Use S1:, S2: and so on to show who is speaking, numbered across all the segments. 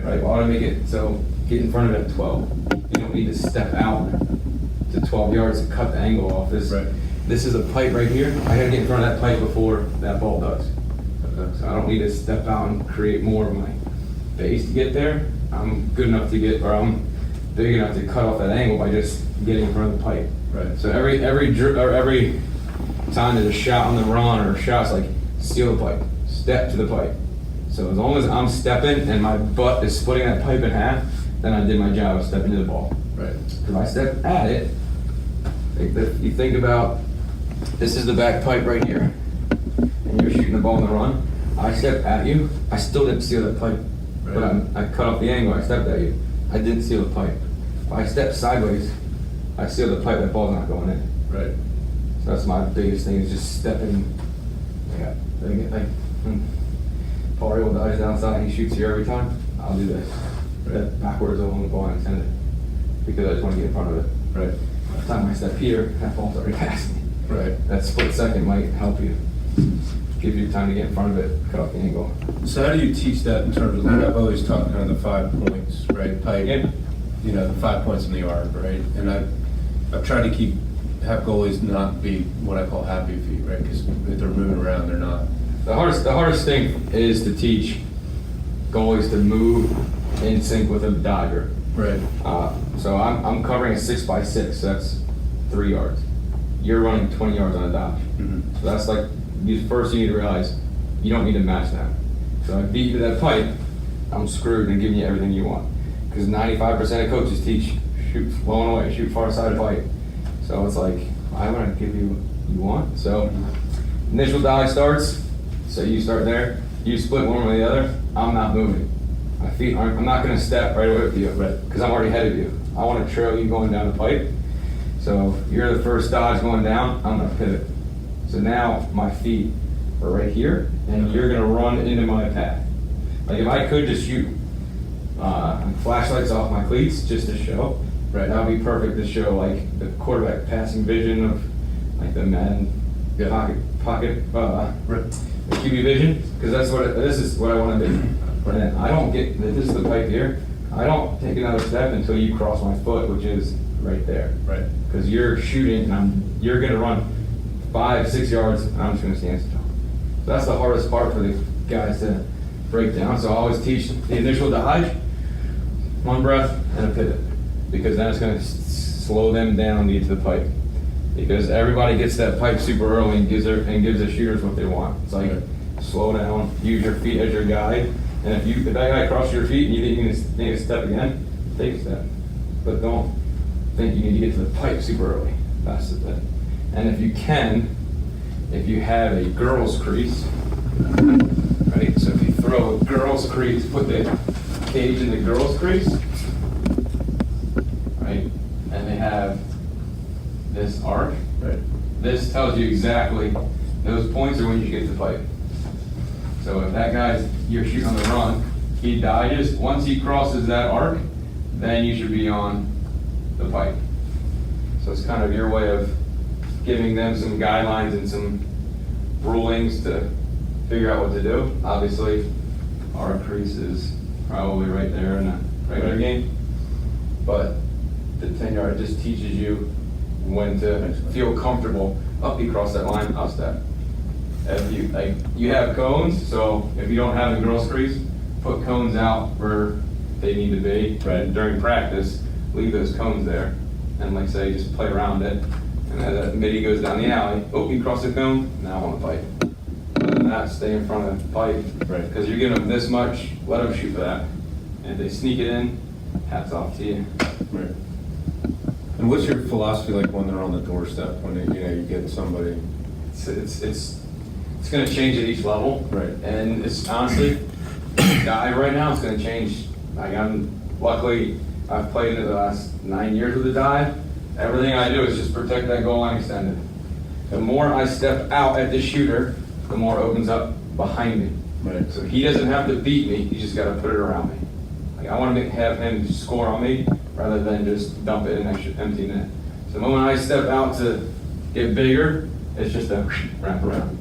S1: Right, well, I want to make it so get in front of it at 12. You don't need to step out to 12 yards to cut the angle off this.
S2: Right.
S1: This is a pipe right here. I gotta get in front of that pipe before that ball does. So I don't need to step out and create more of my base to get there. I'm good enough to get, or I'm big enough to cut off that angle by just getting in front of the pipe.
S2: Right.
S1: So every time there's a shot on the run or a shot's like steal the pipe, step to the pipe. So as long as I'm stepping and my butt is splitting that pipe in half, then I did my job of stepping to the ball.
S2: Right.
S1: If I step at it, you think about, this is the back pipe right here, and you're shooting the ball on the run. I step at you, I still didn't seal that pipe,
S2: Right.
S1: but I cut off the angle, I stepped at you. I didn't seal the pipe. If I step sideways, I seal the pipe, that ball's not going in.
S2: Right.
S1: So that's my biggest thing, is just stepping. Paul Rabel dives downside, he shoots here every time, I'll do this. That backwards along the ball intended, because I just want to get in front of it.
S2: Right.
S1: By the time I step here, that ball's already past me.
S2: Right.
S1: That split second might help you, give you time to get in front of it, cut off the angle.
S2: So how do you teach that in terms of, like, I've always taught kind of the 5 points, right? Pipe,
S1: Yeah.
S2: you know, the 5 points in the arc, right? And I've tried to have goalies not be what I call happy feet, right? Because if they're moving around, they're not.
S1: The hardest thing is to teach goalies to move in sync with a dodger.
S2: Right.
S1: So I'm covering a 6x6, so that's 3 yards. You're running 20 yards on a dodge.
S2: Mm-hmm.
S1: So that's like, first you need to realize, you don't need to match that. So I beat you to that pipe, I'm screwed and giving you everything you want. Because 95% of coaches teach, shoot low and away, shoot far side of pipe. So it's like, why would I give you what you want? So initial dodge starts, so you start there, you split one or the other, I'm not moving. My feet aren't, I'm not gonna step right away with you, because I'm already ahead of you. I wanna trail you going down the pipe. So you're the first dodge going down, I'm gonna pivot. So now my feet are right here, and you're gonna run into my path. Like if I could just shoot flashlights off my cleats just to show,
S2: Right.
S1: that would be perfect to show like the quarterback passing vision of like the Madden pocket the QB vision, because this is what I want to do. And then I don't get, this is the pipe here, I don't take another step until you cross my foot, which is right there.
S2: Right.
S1: Because you're shooting and you're gonna run 5-6 yards and I'm just gonna stand still. So that's the hardest part for the guys to break down. So I always teach the initial dodge, one breath and a pivot, because then it's gonna slow them down to get to the pipe. Because everybody gets that pipe super early and gives the shooters what they want. It's like, slow down, use your feet as your guide, and if that guy crosses your feet and you think you need to step again, take a step. But don't think you need to get to the pipe super early. That's the thing. And if you have a girl's crease, right? So if you throw a girl's crease, put the cage in the girl's crease, right? And they have this arc.
S2: Right.
S1: This tells you exactly, those points are when you get to the pipe. So if that you're shooting on the run, he dodges, once he crosses that arc, then you should be on the pipe. So it's kind of your way of giving them some guidelines and some rulings to figure out what to do. Obviously, our crease is probably right there in a regular game, but the 10-yard just teaches you when to feel comfortable. Up, you cross that line, I'll step. If you have cones, so if you don't have the girls' crease, put cones out where they need to be.
S2: Right.
S1: During practice, leave those cones there, and like say, just play around it. And as that midi goes down the alley, oh, you cross the cone, now on the pipe. Other than that, stay in front of the pipe.
S2: Right.
S1: Because you're giving them this much, let them shoot for that. And if they sneak it in, hats off to you.
S2: Right. And what's your philosophy like when they're on the doorstep, when you get somebody?
S1: It's going to change at each level.
S2: Right.
S1: And it's honestly, dive right now, it's going to change. Like luckily, I've played in the last 9 years with the dive. Everything I do is just protect that goal line extended. The more I step out at the shooter, the more it opens up behind me.
S2: Right.
S1: So he doesn't have to beat me, he just got to put it around me. Like I want to have him score on me rather than just dump it in an empty net. So the moment I step out to get bigger, it's just a wrap around.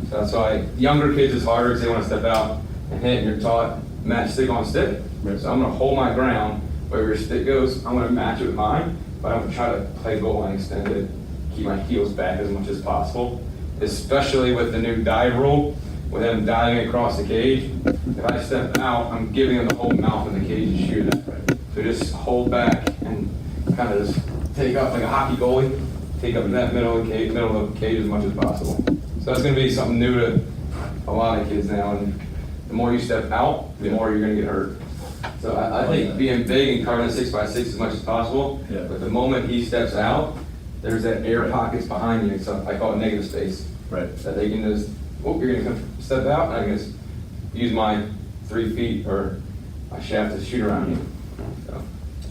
S1: So that's why younger kids is harder because they want to step out and hit, and you're taught match stick on stick.
S2: Right.
S1: So I'm gonna hold my ground, wherever your stick goes, I'm gonna match it with mine, but I'm gonna try to play goal line extended, keep my heels back as much as possible, especially with the new dive rule, with them diving across the cage. If I step out, I'm giving them the whole mouth of the cage to shoot it. So just hold back and kind of just take up like a hockey goalie, take up that middle of the cage as much as possible. So that's gonna be something new to a lot of kids now, and the more you step out, the more you're gonna get hurt. So I think being big and covering the 6x6 as much as possible,
S2: Yeah.
S1: but the moment he steps out, there's that air pockets behind you, so I call it negative space.
S2: Right.
S1: That they can just, oh, you're gonna come step out, and I can just use my 3 feet or my shaft to shoot around you.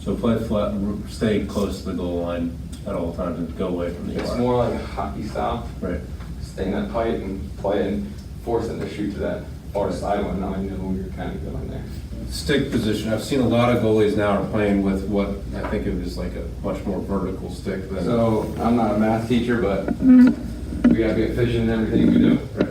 S2: So play flat, stay close to the goal line at all times and go away from the
S1: It's
S2: arc.
S1: more like a hockey style.
S2: Right.
S1: Stay in that pipe and play it and force them to shoot to that far side one. Now I know you're kind of going there.
S2: Stick position, I've seen a lot of goalies now are playing with what I think of as like a much more vertical stick than.
S1: So I'm not a math teacher, but we gotta be efficient in everything we do.
S2: Right.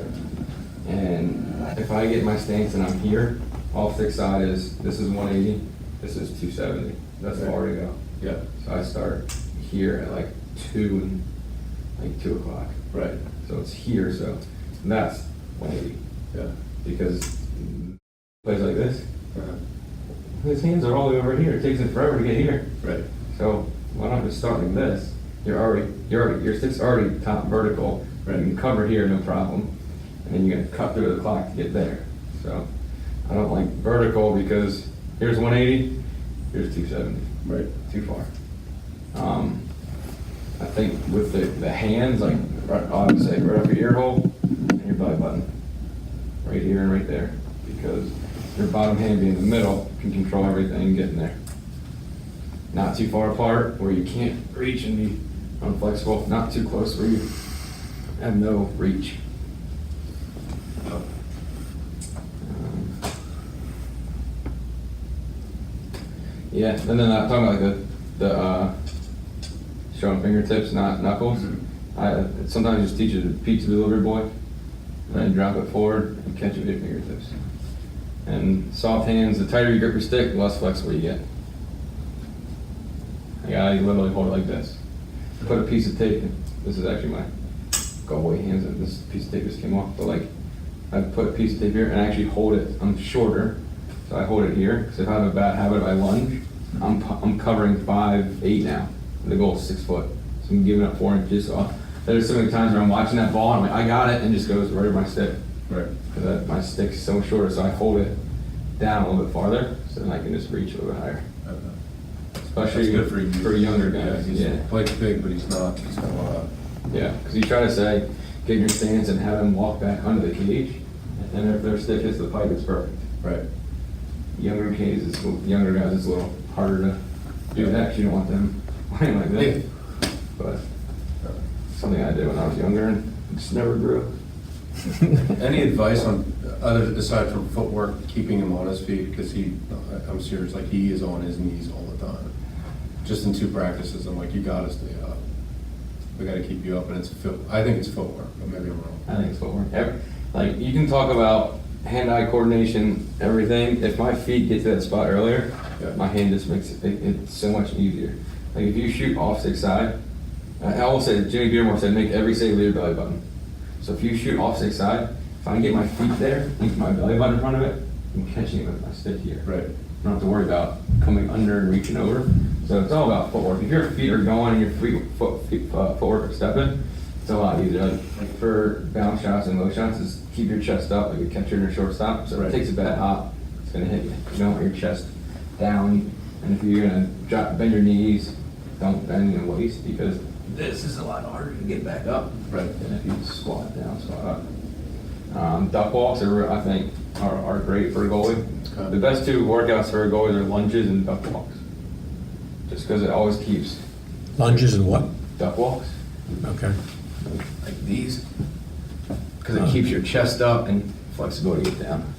S1: And if I get my stance and I'm here, off stick side is, this is 180, this is 270. That's far to go.
S2: Yeah.
S1: So I start here at like 2 and like 2 o'clock.
S2: Right.
S1: So it's here, so that's 180.
S2: Yeah.
S1: Because plays like this,
S2: Uh-huh.
S1: his hands are all the way over here. It takes him forever to get here.
S2: Right.
S1: So why not just start like this? Your stick's already top vertical.
S2: Right.
S1: You can cover here, no problem. And then you're gonna cut through the clock to get there. So I don't like vertical because here's 180, here's 270.
S2: Right.
S1: Too far. I think with the hands, like I would say right up your ear hole and your belly button. Right here and right there. Because your bottom hand being in the middle can control everything and get in there. Not too far apart where you can't reach and be unflexible. Not too close where you have no reach. Yeah, and then I'm talking about like the showing fingertips, not knuckles. I sometimes just teach it to pizza delivery boy, and then drop it forward and catch it with your fingertips. And soft hands, the tighter you grip your stick, the less flexible you get. I literally hold it like this. Put a piece of tape in. This is actually my Goalie hands, and this piece of tape just came off. But like, I put a piece of tape here and I actually hold it. I'm shorter, so I hold it here. Because if I have a bad habit, if I lunge, I'm covering 5'8" now. And the goal is 6 foot, so I'm giving up 4 inches. So there's so many times where I'm watching that ball and I'm like, I got it, and it just goes right over my stick.
S2: Right.
S1: Because my stick's so shorter, so I hold it down a little bit farther, so then I can just reach a little bit higher. Especially
S2: That's good
S1: for younger guys.
S2: He's
S1: Yeah.
S2: quite big, but he's not. He's got a lot of.
S1: Yeah, because you try to say, get in your stance and have them walk back under the cage, and if their stick hits the pipe, it's perfect.
S2: Right.
S1: Younger guys, it's a little harder to do that because you don't want them playing like that. But something I did when I was younger and it just never grew.
S2: Any advice on other aside from footwork, keeping him on his feet? Because I'm serious, like he is on his knees all the time. Just in 2 practices, I'm like, you gotta stay up. We gotta keep you up, and I think it's footwork, but maybe I'm wrong.
S1: I think it's footwork. Like, you can talk about hand-eye coordination, everything. If my feet get to that spot earlier,
S2: Yeah.
S1: my hand just makes it's so much easier. Like, if you shoot off stick side, I always say, Jimmy Beermore said, make every save with your belly button. So if you shoot off stick side, if I can get my feet there, and my belly button in front of it, I'm catching it with my stick here.
S2: Right.
S1: I don't have to worry about coming under and reaching over. So it's all about footwork. If your feet are going and your footwork are stepping, it's a lot easier. Like for bounce shots and low shots, is keep your chest up like a catcher and a shortstop. So if it takes a bad hop, it's gonna hit you. You don't want your chest down. And if you're gonna bend your knees, don't bend your waist because this is a lot harder to get back up.
S2: Right.
S1: Than if you squat down, squat up. Duck walks I think are great for a goalie.
S2: Okay.
S1: The best 2 workouts for a goalie are lunges and duck walks. Just because it always keeps
S3: Lunges and what?
S1: duck walks,
S3: Okay.
S1: like these, because it keeps your chest up and flexibility get down.